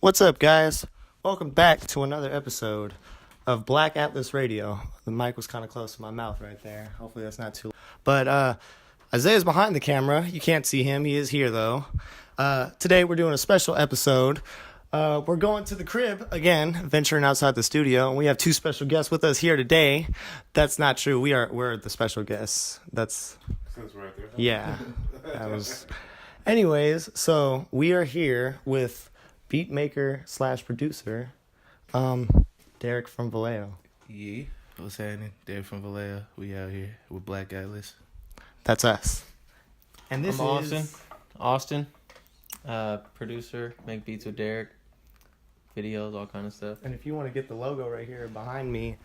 What's up, guys? Welcome back to another episode of Black Atlas Radio. The mic was kind of close to my mouth right there. Hopefully that's not too... But Isaiah's behind the camera. You can't see him. He is here, though. Today we're doing a special episode. We're going to the crib, again, venturing outside the studio, and we have two special guests with us here today. That's not true. We're the special guests. That's... Since right there. Yeah. That was... Anyways, so we are here with beatmaker / producer, DerickFromVallejo. Yeah, what's happening? DerickFromVallejo. We out here with Black Atlas. That's us. And this I'm is Austin, producer, make beats with Derrick, videos, all kind of stuff. And if you want to get the logo right here behind me,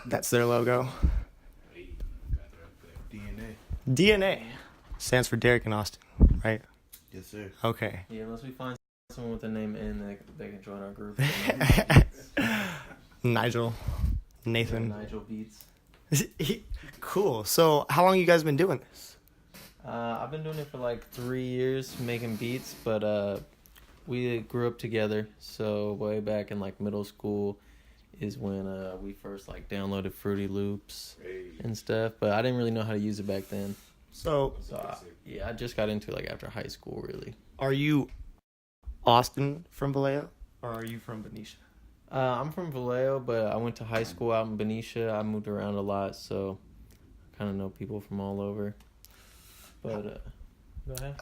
that's their logo. DnA. DnA stands for Derrick and Austin, right? Yes, sir. Okay. Yeah, unless we find someone with the name N, they can join our group. Nigel, Nathan. Nigel Beats. Cool. So how long you guys been doing this? I've been doing it for like 3 years, making beats, but we grew up together. So way back in like middle school is when we first like downloaded Fruity Loops and stuff, but I didn't really know how to use it back then. So I just got into it like after high school, really. are you Austin from Vallejo, or are you from Benicia? I'm from Vallejo, but I went to high school out in Benicia. I moved around a lot, so I kind of know people from all over. But go ahead.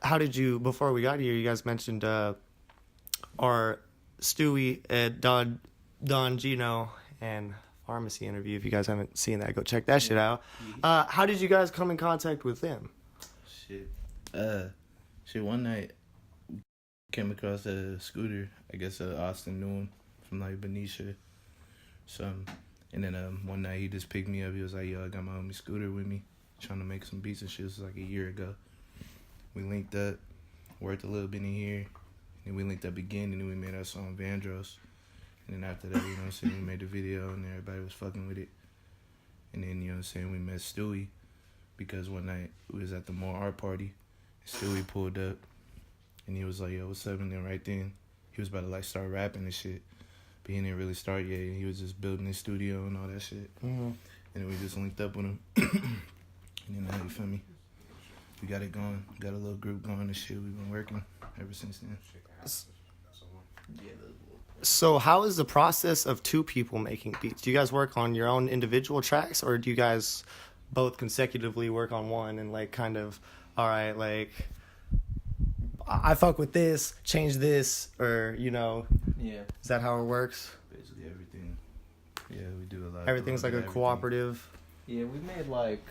How did you, before we got here, you guys mentioned our Stewie at Don Gino and Pharmacy interview. If you guys haven't seen that, go check that shit out. How did you guys come in contact with them? Shit, one night came across a scooter. I guess Austin knew him from like Benicia. And then one night he just picked me up. He was like, yo, I got my homie Scooter with me, trying to make some beats and shit. It was like a year ago. We linked up, worked a little bit in here, and we linked up again, and then we made our song Vandross. And then after that, you know what I'm saying, we made the video, and everybody was fucking with it. And then, you know what I'm saying, we met Stewie, because one night we was at the mall art party, and Stewie pulled up, and he was like, yo, what's up? And then right then, he was about to like start rapping and shit. But he didn't really start yet. He was just building his studio and all that shit. Mm-hmm. And then we just linked up with him. And then now, you feel me? We got it going. Got a little group going and shit. We've been working ever since then. So how is the process of two people making beats? Do you guys work on your own individual tracks, or do you guys both consecutively work on one and like kind of, all right, like I fuck with this, change this, or you know? Yeah. Is that how it works? Basically everything. Yeah, we do a lot. Everything's like a cooperative. Yeah, we made like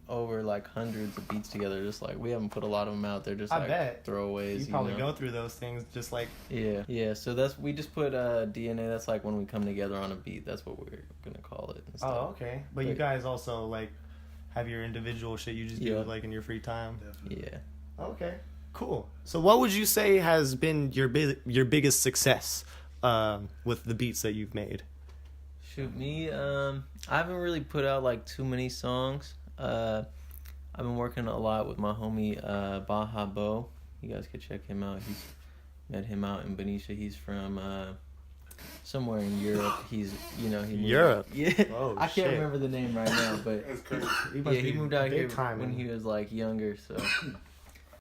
over like hundreds of beats together. Just like we haven't put a lot of them out there. Just I like bet. throwaways. You probably go through those things just like. Yeah. So we just put DNA. That's like when we come together on a beat. That's what we're gonna call it. And stuff. Oh, okay. But you guys also like have your individual shit you just do like in your free time. Definitely. Yeah. Okay. Cool. So what would you say has been your biggest success with the beats that you've made? Shoot, me, I haven't really put out like too many songs. I've been working a lot with my homie Baja Bo. You guys could check him out. He's met him out in Benicia. He's from somewhere in Europe. He's he moved Europe. Yeah. Oh, I can't shit. remember the name right now, but That's crazy. he moved out here time when he was like younger. So,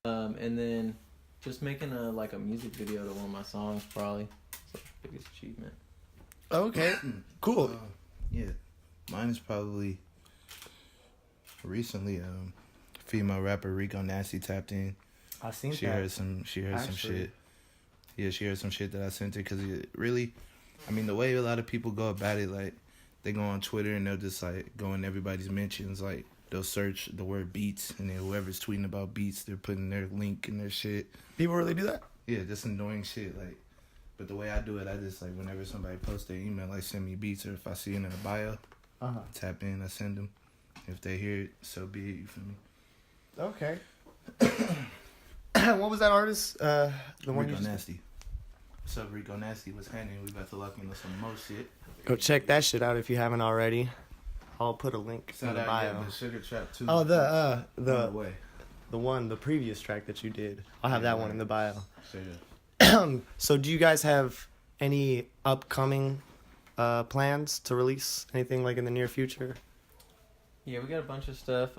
and then just making a music video to one of my songs probably. It's the biggest achievement. Okay. Cool. Yeah, mine is probably recently. Female rapper Rico Nasty tapped in. I seen She that. heard some shit. Yeah, she heard some shit that I sent her because it really, I mean, the way a lot of people go about it, like they go on Twitter and they'll just like go in everybody's mentions, like they'll search the word beats, and then whoever's tweeting about beats, they're putting their link in their shit. People really do that? Yeah, just annoying shit. Like, but the way I do it, I just like whenever somebody posts their email, like send me beats, or if I see it in a bio, tap in, I send them. If they hear it, so be it. You feel me? Okay. What was that artist? The one Rico you Nasty. What's up, Rico Nasty? What's happening? We about to lock into some more shit. Go check that shit out if you haven't already. I'll put a link in the bio. The Sugar Trap 2. Oh, On the the way. the previous track that you did. I'll have that one in the bio. Straight So do you guys have any upcoming plans to release anything like in the near future? Yeah, we got a bunch of stuff.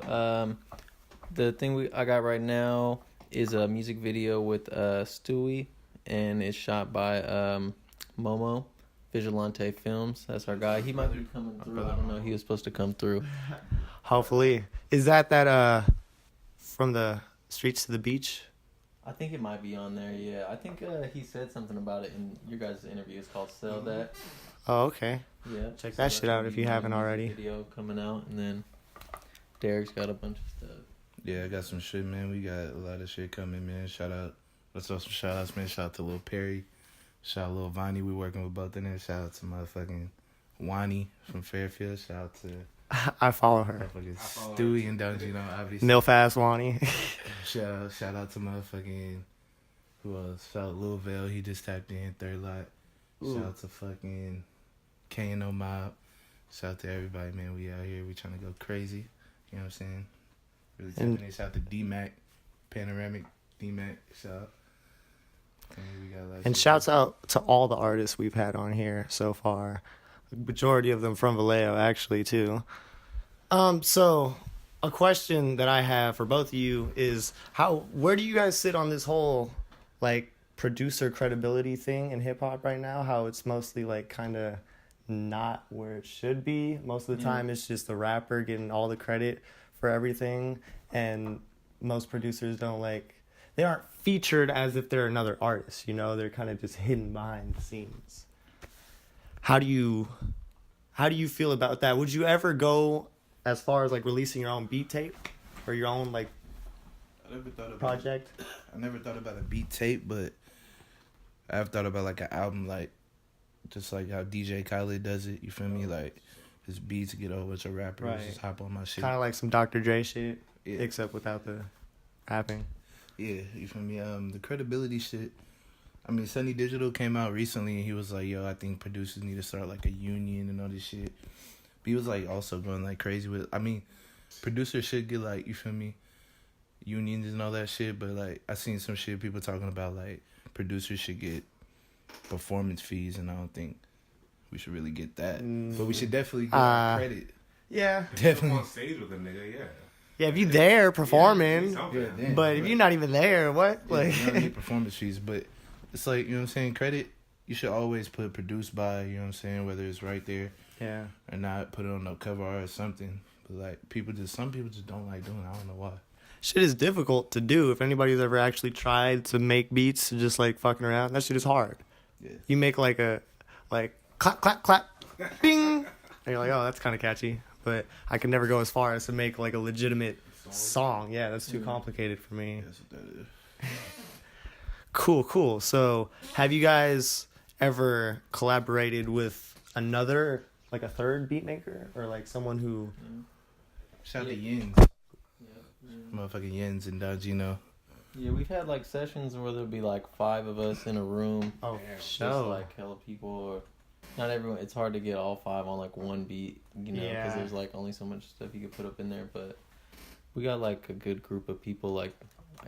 The thing I got right now is a music video with Stewie, and it's shot by Momo, Vizualante Filmz. That's our guy. He might be coming through. I don't know. He was supposed to come through. Hopefully. Is that from the streets to the beach? I think it might be on there. Yeah, I think he said something about it in your guys' interview. It's called "Sell That." Oh, okay. Yeah, Check that shit out if you haven't already. Video coming out, and then Derrick's got a bunch of stuff. Yeah, I got some shit, man. We got a lot of shit coming, man. Shout out. Let's throw some shout outs, man. Shout out to Lil Perry. Shout out Lil Vonnie. We working with both of them. Shout out to motherfucking Wani from Fairfield. Shout out to I follow her. motherfucking Stewie and Don't you know, obviously. Nil Fast Wani. Shout out to motherfucking who else? Shout out Lil Vale. He just tapped in third lot. Shout out to fucking K&O Mob. Shout out to everybody, man. We out here. We trying to go crazy. You know what I'm saying? Really tapping in. Shout out to D-Mac. Panoramic D-Mac. Shout out. We got a lot of And shit. shouts out to all the artists we've had on here so far. The majority of them from Vallejo, actually, too. So a question that I have for both of you is where do you guys sit on this whole like producer credibility thing in hip hop right now? How it's mostly like kind of not where it should be. Most of the time it's just the rapper getting all the credit for everything, and most producers they aren't featured as if they're another artist, you know? They're kind of just hidden behind the scenes. How do you feel about that? Would you ever go as far as like releasing your own beat tape or your own like I never thought about project? I never thought about a beat tape, but I've thought about like an album, like just like how DJ Khaled does it. You feel me? Like his beats get over to rappers, Right. just hop on my shit. Kind of like some Dr. Dre shit, Yeah. except without the rapping. Yeah, you feel me? The credibility shit. I mean, Sunny Digital came out recently and he was like, yo, I think producers need to start like a union and all this shit. But he was like also going like crazy with, I mean, producers should get like, you feel me, unions and all that shit. But like, I seen some shit people talking about like producers should get performance fees, and I don't think we should really get that. But we should definitely get credit. Yeah. Definitely. On stage with a nigga, yeah. Yeah, if you there performing, Yeah, but if you're not even there, what? Yeah, Like, you don't need performance fees, but it's like, you know what I'm saying, credit, you should always put produced by, you know what I'm saying, whether it's right there yeah. or not, put it on the cover art or something. But like some people just don't like doing it. I don't know why. Shit is difficult to do. If anybody's ever actually tried to make beats just like fucking around, that shit is hard. Yeah. You make like clap, clap, clap, bing, and you're like, oh, that's kind of catchy. But I could never go as far as to make like a legitimate song. Yeah, that's too complicated for me. That's what that is. Cool. So, have you guys ever collaborated with another, like a third beat maker, or like someone who? Shout out to Yins. Motherfucking Yins and Dodgino. Yeah, we've had like sessions where there'll be like 5 of us in a room. Oh, Just show. like hella people, or not everyone. It's hard to get all 5 on like one beat, you know, because Yeah. there's like only so much stuff you can put up in there. But we got like a good group of people. Like,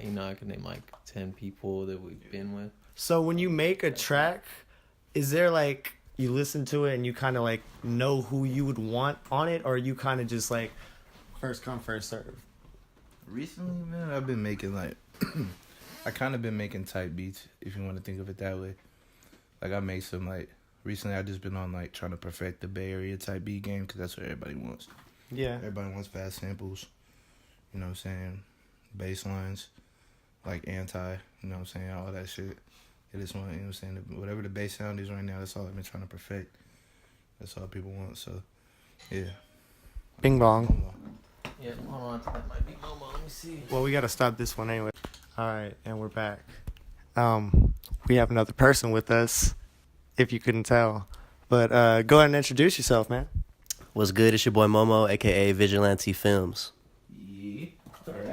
you know, I can name like 10 people that we've been with. So when you make a track, is there like you listen to it and you kind of like know who you would want on it, or you kind of just like first come first serve? Recently, man, I've been making like, I kind of been making type beats, if you want to think of it that way. Like I make some like, recently I just been on like trying to perfect the Bay Area type beat game, because that's what everybody wants. Yeah. Everybody wants fast samples, you know what I'm saying, bass lines, like anti, you know what I'm saying, all that shit. They just want, you know what I'm saying, whatever the bass sound is right now, that's all I've been trying to perfect. That's all people want, so, yeah. Bing bong. Yeah, hold on. That might be Momo. Let me see. Well, we got to stop this one anyway. All right, and we're back. We have another person with us, if you couldn't tell. But go ahead and introduce yourself, man. What's good? It's your boy Momo, aka Vizualante Filmz. Yeah.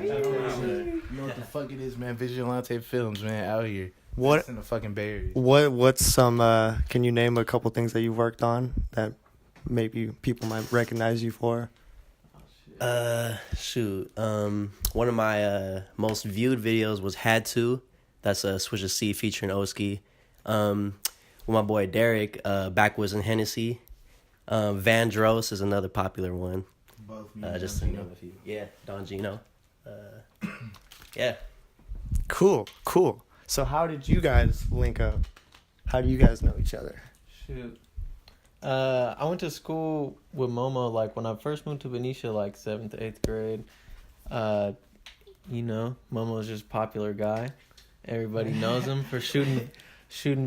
You know what the fuck it is, man, Vizualante Filmz, man, out here. What? That's in the fucking Bay Area. What's some? Can you name a couple things that you've worked on that maybe people might recognize you for? One of my most viewed videos was Had To. That's Switch a C featuring Oski. With my boy Derek, Backwards and Hennessy. Vandross is another popular one. Both Just to name a few. Yeah, Don Gino. Yeah. Cool. So how did you guys link up? How do you guys know each other? Shoot. I went to school with Momo, like, when I first moved to Benicia, like, 7th to 8th grade. Momo's just a popular guy. Everybody knows him for shooting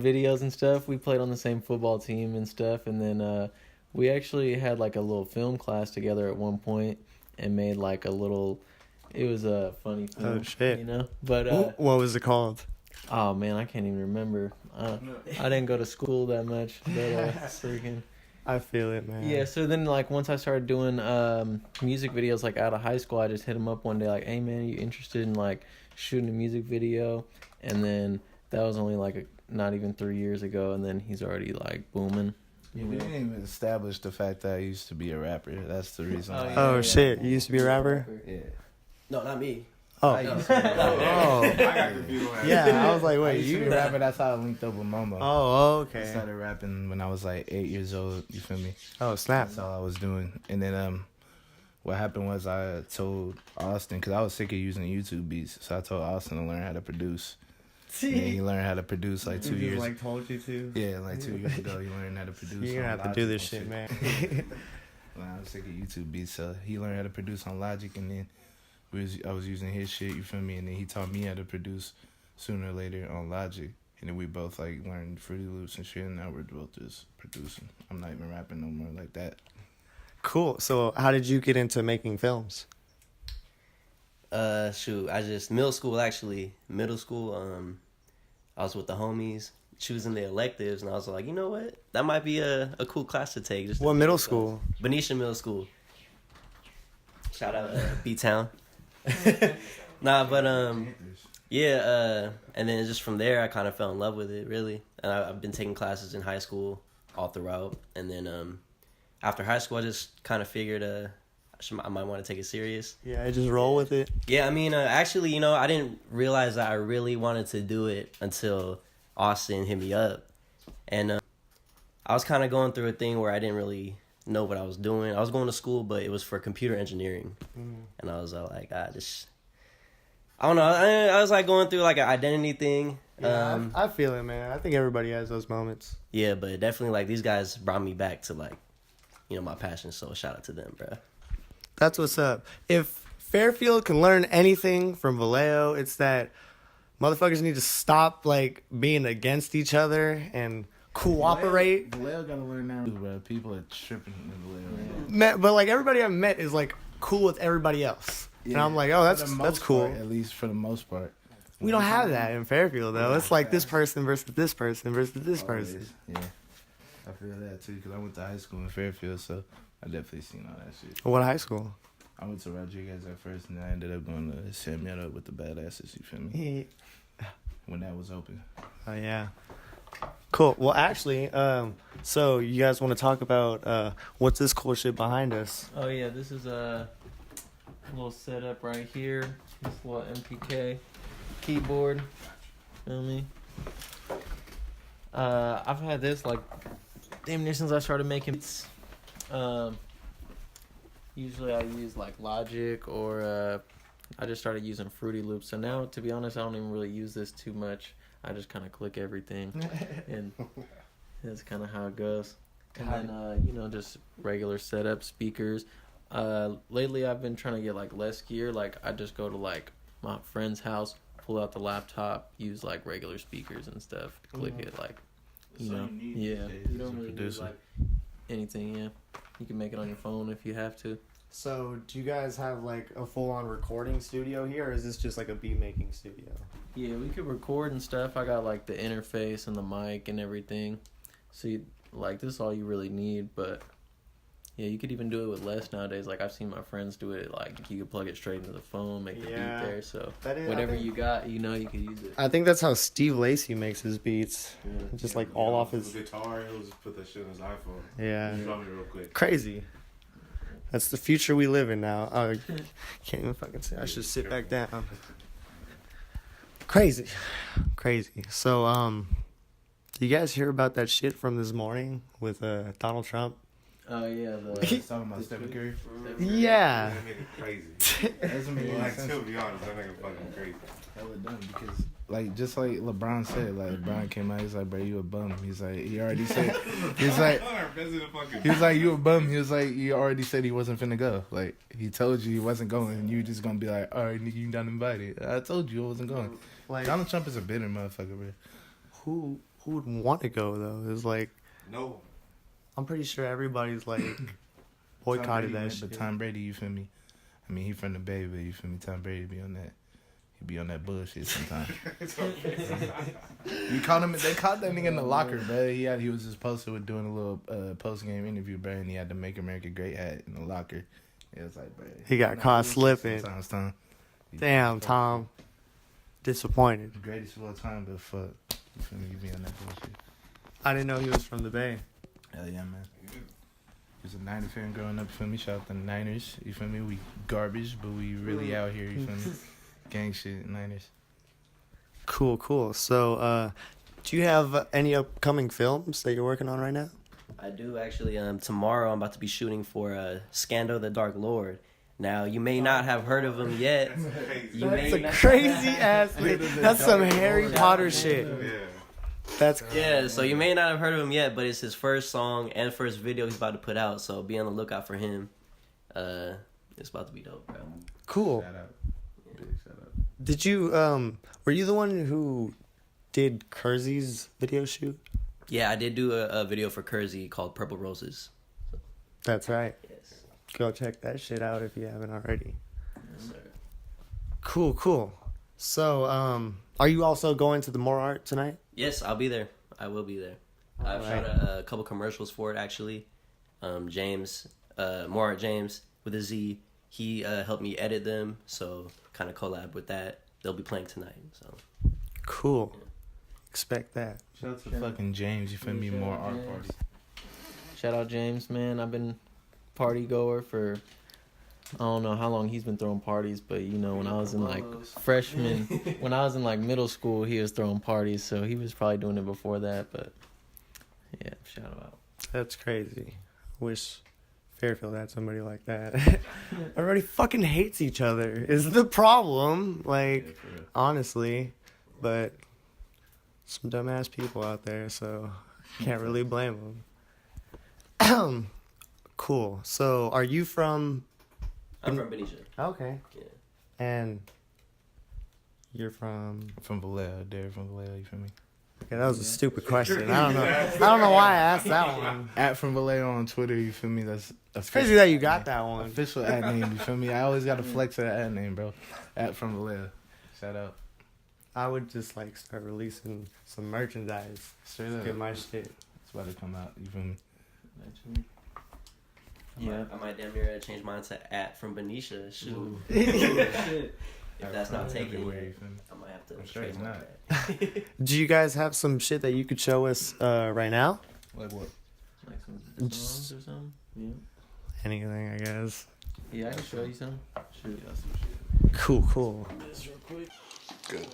videos and stuff. We played on the same football team and stuff, and then we actually had, like, a little film class together at one point and made, like, it was a funny film. Oh, shit. You know? But, What was it called? oh, man, I can't even remember. I didn't go to school that much, but freaking... I feel it, man. Yeah, so then, like, once I started doing music videos, like, out of high school, I just hit him up one day, like, hey, man, you interested in, like, shooting a music video? And then that was only, like, not even 3 years ago, and then he's already, like, booming. Yeah, we didn't even establish the fact that I used to be a rapper. That's the reason why. Oh, shit. You used to be a rapper? Yeah. No, not me. Oh. I used to be a rapper. Oh. I got confused. Yeah, I was like, I wait, used to be you... a rapper. That's how I linked up with Momo. Oh, I okay. started rapping when I was like 8 years old. You feel me? Oh, snap. That's all I was doing. And then what happened was I told Austin, because I was sick of using YouTube beats, so I told Austin to learn how to produce. And then he learned how to produce like 2 years. like told you to. Yeah, like 2 years ago, he learned how to produce. You're gonna on have to do Logic this and shit, man. When I was sick of YouTube beats, so he learned how to produce on Logic, and then I was using his shit. You feel me? And then he taught me how to produce sooner or later on Logic, and then we both like learned Fruity Loops and shit. And now we're both just producing. I'm not even rapping no more like that. Cool. So how did you get into making films? Middle school, I was with the homies choosing the electives, and I was like, you know what? That might be a cool class to take. Just What middle school? Benicia Middle School. Shout out B-Town. Nah, but yeah, and then just from there, I kind of fell in love with it, really. And I've been taking classes in high school all throughout, and then after high school, I just kind of figured I might want to take it serious. Yeah, I just roll with it. Yeah, I mean, actually, I didn't realize that I really wanted to do it until Austin hit me up. And I was kind of going through a thing where I didn't really know what I was doing. I was going to school, but it was for computer engineering. And I was like, I don't know. I was like going through like an identity thing. Yeah, I feel it, man. I think everybody has those moments. Yeah, but definitely like these guys brought me back to like, my passion. So shout out to them, bro. That's what's up. If Fairfield can learn anything from Vallejo, it's that motherfuckers need to stop like being against each other and cooperate. Vallejo gotta learn now, bro. People are tripping in Vallejo. But like everybody I've met is like cool with everybody else, and I'm like, oh, that's cool. At least for the most part. We don't have that in Fairfield though. It's like this person versus this person versus this person. Yeah, I feel that too because I went to high school in Fairfield, so I definitely seen all that shit. What high school? I went to Rodriguez at first, and I ended up going to San Miguel with the Badasses. You feel me? When that was open. Oh yeah. Cool. Well, actually, so you guys want to talk about what's this cool shit behind us? Oh, yeah, this is a little setup right here. This little MPK keyboard. Feel me? I've had this, like, damn near since I started making beats. Usually I use, like, Logic or I just started using Fruity Loops. So now, to be honest, I don't even really use this too much. I just kind of click everything, and that's kind of how it goes. And then, just regular setup, speakers. Lately, I've been trying to get, like, less gear. Like, I just go to, like, my friend's house, pull out the laptop, use, like, regular speakers and stuff, click it, like, you don't really do, like, anything, yeah. You can make it on your phone if you have to. So, do you guys have like a full-on recording studio here, or is this just like a beat-making studio? Yeah, we could record and stuff. I got like the interface and the mic and everything. So, this is all you really need. But yeah, you could even do it with less nowadays. Like I've seen my friends do it. Like you could plug it straight into the phone, make the beat there. So whatever you got, you could use it. I think that's how Steve Lacy makes his beats. Yeah. Just like all off his guitar. He'll just put that shit on his iPhone. Yeah. Drop me real quick. Crazy. That's the future we live in now. Oh, can't even fucking say. I should sit back down. Crazy. So, do you guys hear about that shit from this morning with Donald Trump? Oh yeah, He's talking about Stephen Curry. Yeah. That nigga crazy. Doesn't make any Like, sense. to be honest, that nigga fucking crazy. Hella dumb because, like, just like LeBron said, like, LeBron came out, he's like, bro, you a bum. He's like, he already said, he's like, he was like, you a bum. He was like, he already said he wasn't finna go. Like, he told you he wasn't going, and you just gonna be like, all right, nigga, you not invited. I told you I wasn't going. Like, Donald Trump is a bitter motherfucker, bro. who would want to go though? It's like, No. I'm pretty sure everybody's like boycotted that But shit. Tom Brady, you feel me? I mean, he from the Bay, but you feel me? Tom Brady be on that. He be on that bullshit sometimes. They caught that nigga in the locker, bro. He was just posted with doing a little post game interview, bro, and he had the "Make America Great" hat in the locker. It was like, bro, He got caught slipping. Sometimes, Tom. Damn, Tom. Disappointed. The greatest of all time, but fuck, you feel me? You be on that bullshit. I didn't know he was from the Bay. Hell yeah, man. He was a Niner fan growing up, you feel me? Shout out to the Niners, you feel me? We garbage, but we really out here, you feel me? Gang shit, Niners. Cool. So, do you have any upcoming films that you're working on right now? I do actually. Tomorrow I'm about to be shooting for Scandal the Dark Lord. Now you may not have heard of him yet. You That's may a not- crazy ass. That's some Harry Potter shit. Yeah. That's Yeah, so you may not have heard of him yet, but it's his first song and first video he's about to put out. So be on the lookout for him. It's about to be dope, bro. cool. Shout out. Big shout out. Did you were you the one who did Kersey's video shoot? Yeah, I did do a video for Kersey called Purple Roses. That's right. Yes. Go check that shit out if you haven't already. Yes, sir. Cool. So, are you also going to the More Art tonight? Yes, I'll be there. I will be there. I've Alright. shot a couple commercials for it actually. James, Morat James with a Z, he helped me edit them, so kind of collab with that. They'll be playing tonight, so. Cool. Expect that. Shout out to fucking James, you feel me? More art James. party. Shout out James, man. I've been party goer for I don't know how long he's been throwing parties, but you know when I was in like freshman, when I was in like middle school, he was throwing parties, so he was probably doing it before that. But yeah, shout out. That's crazy. Wish Fairfield had somebody like that. Everybody fucking hates each other is the problem. Like, Yeah, for real. honestly. But some dumbass people out there, so can't really blame them. Cool. So, are you from... I'm from Benicia. Okay. Yeah. And you're from... From Vallejo, DerickFromVallejo, you feel me? Okay, that was a stupid question. I don't know why I asked that one. At from Vallejo on Twitter, you feel me? That's It's crazy that you got that one. official ad name, you feel me? I always got to flex that ad name, bro. At from Vallejo. Shout out. I would just like start releasing some merchandise. Straight up. Get my shit. It's about to come out, you feel me? Yeah. I might damn near change mine to at from Benicia. Shoot. Ooh. If that's not taken, everywhere, you feel me? I might have to I'm sure it's trademark not. that. Do you guys have some shit that you could show us right now? Like what? Like some songs or something. Yeah. Anything, I guess. Yeah, I can show you some. Shoot. Cool. This real quick. Good.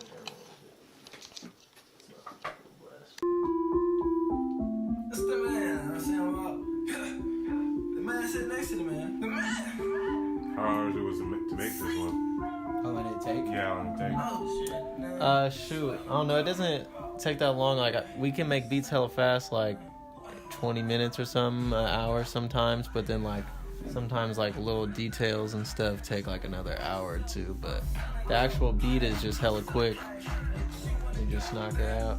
That's the man. I say I'm about. The man sitting next to the man. The man. How hard it was to make this one? How long did it take? Yeah, how long did it take? Oh shit. Man. Shoot. I don't know. It doesn't take that long. Like we can make beats hella fast, like 20 minutes or something, an hour sometimes. But then like sometimes like little details and stuff take like another hour or two. But the actual beat is just hella quick. You just knock it out.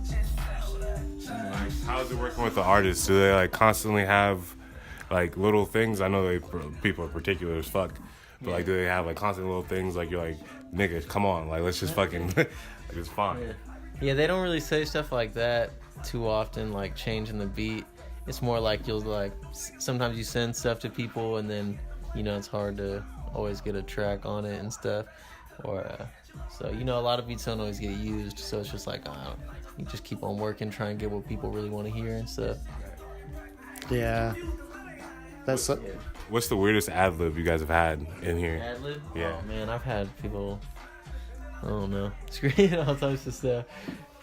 How's it working with the artists? Do they like constantly have like little things? I know people are particular as fuck, but like do they have like constant little things like you're like, nigga, come on, like let's just fucking like it's fine. Yeah, they don't really say stuff like that too often, like changing the beat. It's more like you'll like sometimes you send stuff to people and then you know it's hard to always get a track on it and stuff, or so you know a lot of beats don't always get used, so it's just like you just keep on working, try and get what people really want to hear and stuff. Yeah. That's What's the weirdest ad lib you guys have had in here? Ad lib? Yeah. Oh man, I've had people I don't know, screaming all types of stuff.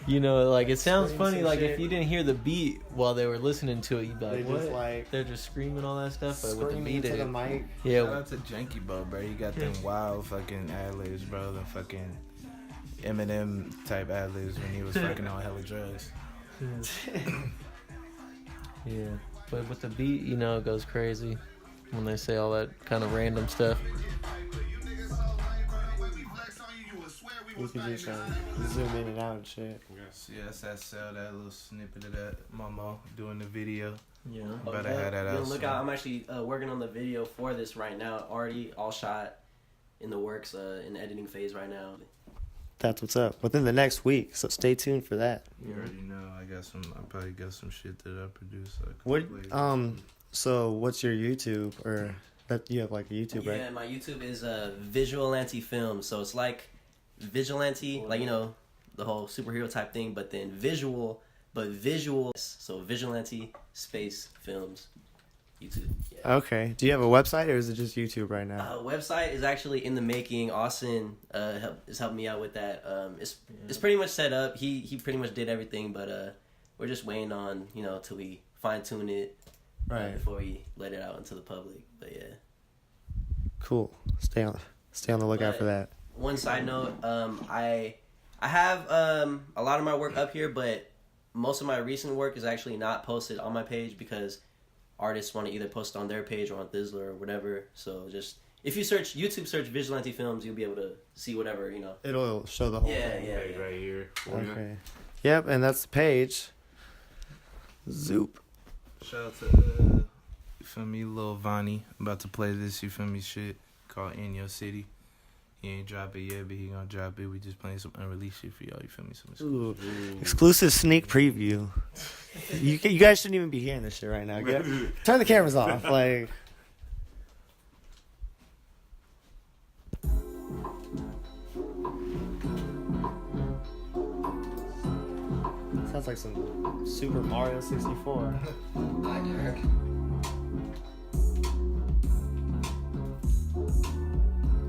You know, like it sounds Scream funny. some Like shit. if you didn't hear the beat while they were listening to it, you'd be They like, just "What?" like They're just screaming all that stuff, but with the screaming beat, into the it, mic. Shout yeah, out to Janky Bo, bro. You got them wild fucking ad-libs, bro. The fucking Eminem type ad-libs when he was fucking on hella drugs. yeah. But with the beat, you know, it goes crazy when they say all that kind of random stuff. You can just zoom in and out and shit. So yeah, that's that sell, that little snippet of that Momo doing the video. Yeah. About to have that Yo, out look soon. out! I'm actually working on the video for this right now. Already all shot, in the works, in the editing phase right now. That's what's up. Within the next week, so stay tuned for that. You already know. I probably got some shit that I produce. What so what's your YouTube, or that you have like a YouTube, Yeah, right? my YouTube is Vizualante Filmz. So it's like vigilante, like, you know, the whole superhero type thing, but then visual. So Vigilante space films, YouTube. Yeah. Okay. Do you have a website, or is it just YouTube right now? Website is actually in the making. Austin is helping me out with that. It's pretty much set up. He pretty much did everything, but we're just waiting on, you know, till we fine tune it before we let it out into the public. But yeah. Cool. Stay on the lookout But for that. One side note, I have a lot of my work up here, but most of my recent work is actually not posted on my page because artists want to either post it on their page or on Thizzler or whatever. So just if you search Vigilante Filmz, you'll be able to see whatever, you know. It'll show the whole Yeah, thing. yeah, Page yeah. right here. for you. Okay. Yep, and that's the page. Zoop. Shout out to you feel me, Lil Vonnie. About to play this, you feel me, shit called In Your City. He ain't drop it yet, but he gonna drop it. We just playing some unreleased shit for y'all, you feel me? Some Ooh. Exclusive sneak preview. You guys shouldn't even be hearing this shit right now. Turn the cameras off. Like. Sounds like some Super Mario 64. Hi, Derek.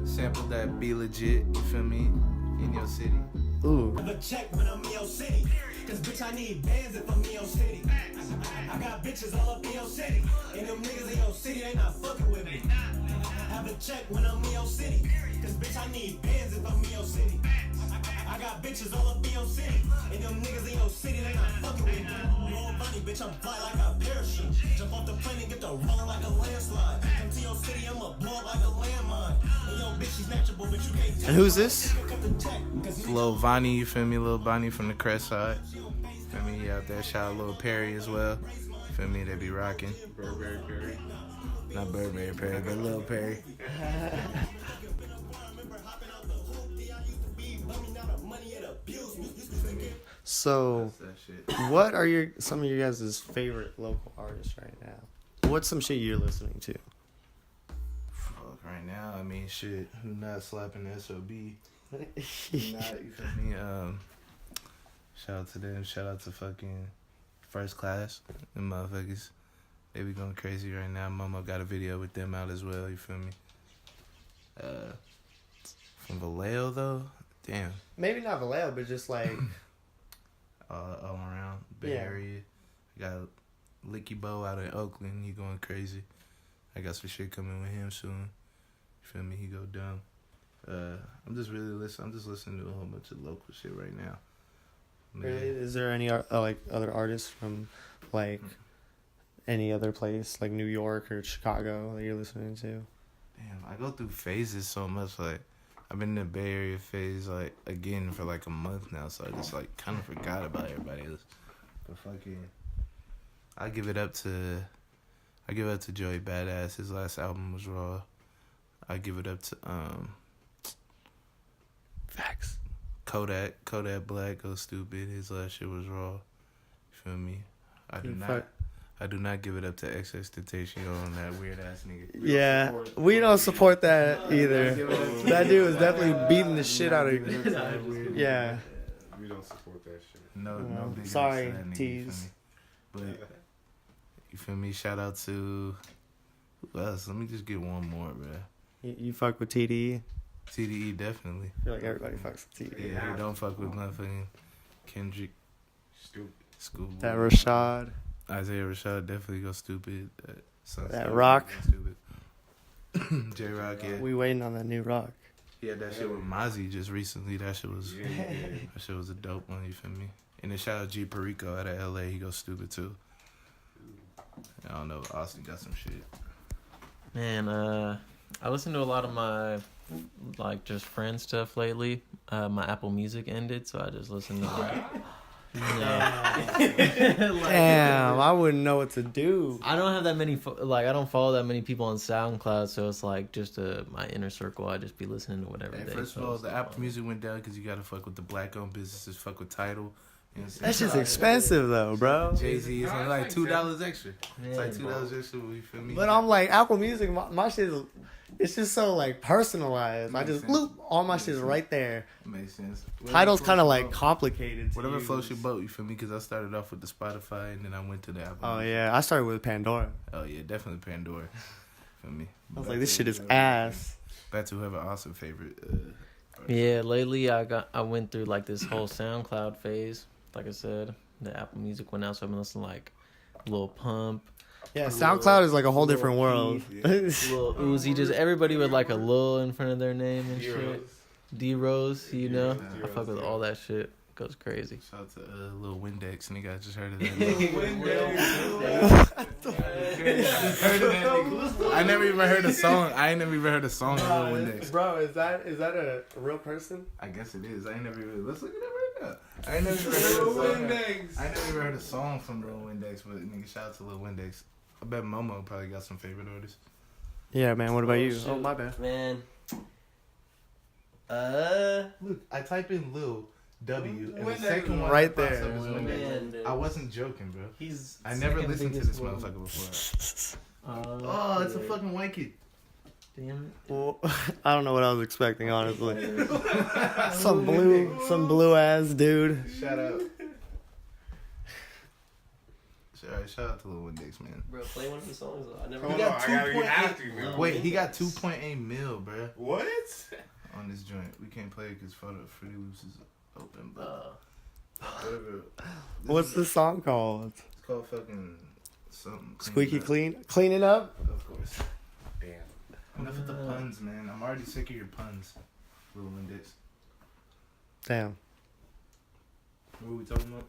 sample that Be Legit, you feel me? In Your City. Ooh. Never check when I'm in your city. Cause bitch, I need bands if I'm in your city. I got bitches all up in your city. And them niggas in your city, they not fucking with me. Have a check when I'm in your city. Cause bitch, I need bands if I'm in your city. I got bitches all up in your city. And them niggas in your city, they not fucking with me. Lil Bunny, bitch, I'm fly like a parachute. Jump off the plane and get the rolling like a landslide. Come to your city, I'ma blow up like a landmine. And yo, bitch, she's matchable, but you can't And who's this? Lil Vonnie, you feel me? Lil Bonnie from the Crest side. Feel me? He out there. Shout out Lil Perry as well. Feel me? They be rocking. Burberry Perry. Not Burberry Perry, but Lil Perry. So, That shit. what are some of your guys' favorite local artists right now? What's some shit you're listening to? Fuck, right now, I mean, shit. Who not slapping the SOB? Not, you feel me? Shout out to them. Shout out to fucking First Class. Them motherfuckers. They be going crazy right now. Momo got a video with them out as well. You feel me? From Vallejo though, damn. Maybe not Vallejo, but just like All around Bay Yeah. Area. I got Licky Bo out in Oakland. He going crazy. I got some shit coming with him soon. You feel me? He go dumb. I'm just listening to a whole bunch of local shit right now. Man. really. Is there any like other artists from like any other place, like New York or Chicago, that you're listening to? Damn, I go through phases so much. Like, I've been in the Bay Area phase, like, again for like a month now, so I just, like, kind of forgot about everybody else. But fucking, I give it up to Joey Badass. His last album was raw. I give it up to, Facts. Kodak Black, Go Stupid. His last shit was raw. You feel me? I do not give it up to XXXTentacion on that weird ass nigga. Yeah, we don't support that either. That dude was definitely beating the shit out of you. Yeah. We don't support that shit. No big ups Sorry, to that nigga, tease. you feel me? But you feel me? Shout out to who else? Let me just get one more, bro. You fuck with TDE? TDE definitely. I feel like everybody fucks with TDE. Yeah, don't fuck with motherfucking Kendrick. Stupid. Schoolboy. That Rashad. Isaiah Rashad definitely go stupid. That Rock. Stupid. J Rock, yeah. We waiting on that new Rock. He had that shit with Mozzie just recently. That shit was that shit was a dope one. You feel me? And then shout out G Perico out of LA. He goes stupid too. I don't know. Austin got some shit. Man, I listen to a lot of my like just friend stuff lately. My Apple Music ended, so I just listen to like. Damn, I wouldn't know what to do. I don't have that many I don't follow that many people on SoundCloud, so it's like just my inner circle. I just be listening to whatever. Hey, they first of all, post. the Apple Music went down because you gotta fuck with the black-owned businesses. Fuck with Tidal. You know what I'm That saying? shit's expensive though, bro. Jay-Z is only like $2 extra. It's like $2 extra. You feel me? But I'm like, Apple Music, my shit is, it's just so like personalized. I just bloop, all my shit is right there. Makes sense. Title's kind of like complicated. To Whatever use. floats your boat, you feel me? Because I started off with the Spotify and then I went to the Apple. Oh Music. yeah, I started with Pandora. Oh yeah, definitely Pandora. Feel me? I was like, this shit is ass. Back to whoever awesome favorite. Yeah, lately I went through like this whole SoundCloud phase. Like I said, the Apple Music went out, so I've been listening to like Lil Pump, Yeah, SoundCloud is like a whole different world. Lil Uzi, just everybody with like a Lil in front of their name and shit. D-Rose, you know? I fuck with all that shit. Goes crazy. Shout out to Lil Windex, nigga. I just heard of that. I never even heard a song. I ain't never even heard a song of Lil Windex. Bro, is that a real person? I guess it is. I ain't never even. Let's look it up right now. I ain't never even heard a song. I ain't never even heard a song from Lil Windex, but nigga, shout out to Lil Windex. I bet Momo probably got some favorite artists. Yeah, man. What about you? shoot. Oh, my bad. Man. Look, I type in Lil W, and the second one Right that pops there. up is Windex. Man, dude. I wasn't joking, bro. He's I never second listened to biggest this one. motherfucker before. Oh, Oh, it's a fucking white kid. damn Well, I don't know what I was expecting, honestly. some blue ass dude. Shout out. Shout out to Lil Windex, man. Bro, play one of the songs. Though. I never. He Hold got on, I gotta- you have 2.8. to, man. Wait, he got 2.8 mil, bro, What? on this joint. We can't play it because Fruity Loops is open, but whatever. What's the song called? It's called fucking something. Squeaky Up. Clean? Clean It Up? Of course. Damn. Enough with the puns, man. I'm already sick of your puns, Lil Windex. Damn. What are we talking about?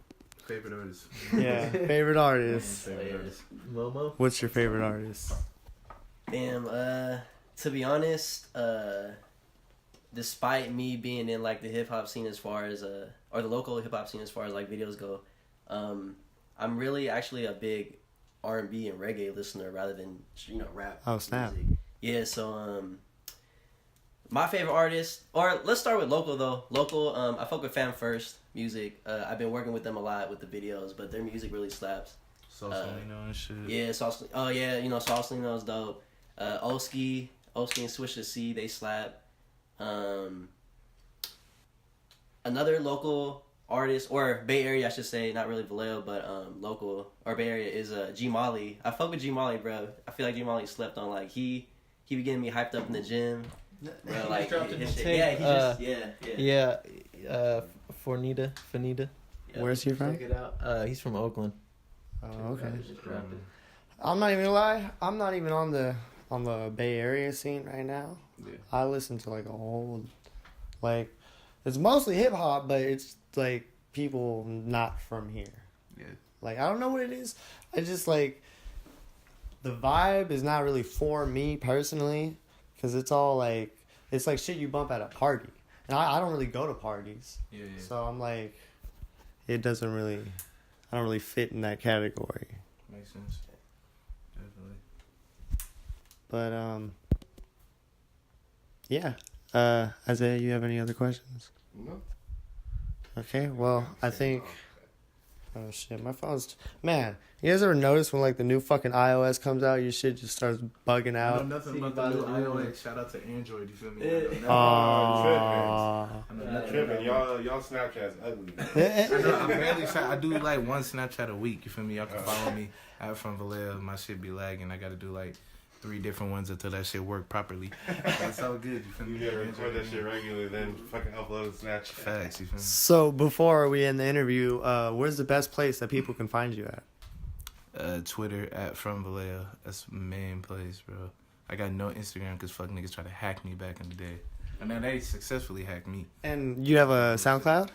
Favorite artist. Yeah. Favorite artist. Favorite artist. Momo. What's your favorite artist? Damn, to be honest, despite me being in like the hip hop scene as far as or the local hip hop scene as far as like videos go, I'm really actually a big R&B and reggae listener rather than rap. Oh, snap. Music. Yeah, so my favorite artist, or let's start with local though. Local, I fuck with Fam First music. I've been working with them a lot with the videos, but their music really slaps. Sausalino and shit. Yeah, Sausalino is dope. Oski and Swish the C, they slap. Another local artist, or Bay Area, I should say, not really Vallejo, but local or Bay Area is G Molly. I fuck with G Molly, bro. I feel like G Molly slept on. Like he be getting me hyped up in the gym. Bro, like his shit. Yeah, he just Yeah, Fornita. Yeah. Where's he from? Check it out. He's from Oakland. Oh, okay. Just dropped it. I'm not even gonna lie. I'm not even on the Bay Area scene right now. Yeah. I listen to like a whole, like, it's mostly hip hop, but it's like people not from here. Yeah. Like, I don't know what it is. I just like, the vibe is not really for me personally, because it's all like, it's like shit you bump at a party. And I don't really go to parties. Yeah. So I'm like, it doesn't really, I don't really fit in that category. Makes sense. Definitely. But, yeah. Isaiah, you have any other questions? No. Okay, well, I think... Oh, shit, my phone's... Man, you guys ever notice when, like, the new fucking iOS comes out, your shit just starts bugging I out? know nothing about the new iOS. Shout out to Android, you feel me? Aww. I know nothing Tripping. about Y'all Snapchat's ugly. I know, I'm barely I do like one Snapchat a week, you feel me? Y'all can follow me at from Vallejo. My shit be lagging. I gotta do like 3 different ones until that shit worked properly. That's all good. You feel me? You gotta record that shit regularly, then fucking upload and Snapchat. Facts. You feel me? So before we end the interview, where's the best place that people can find you at? Twitter @FromVallejo. That's the main place, bro. I got no Instagram because fuck niggas try to hack me back in the day. And now they successfully hacked me. And you have a SoundCloud?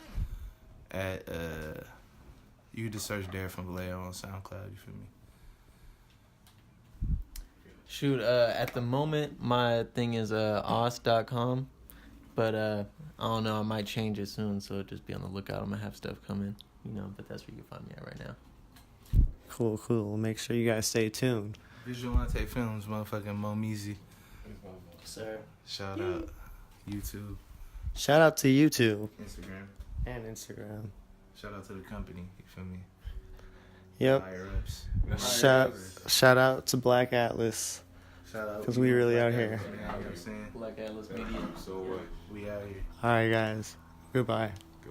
You just search DerickFromVallejo on SoundCloud. You feel me? Shoot, at the moment, my thing is Austdotcom, but I don't know, I might change it soon, so just be on the lookout. I'm gonna have stuff coming, but that's where you can find me at right now. Cool. Make sure you guys stay tuned. Vizualante Filmz, motherfucking Momo. Sir. Shout out. YouTube, Shout out to YouTube Instagram. and Instagram. Shout out to the company. You feel me? Yep. Higher ups. Shout out to Black Atlas. Shout out. 'Cause we really out here. You know what I'm saying? Black Atlas Media. So what? We out here. All right, guys. Goodbye. Go.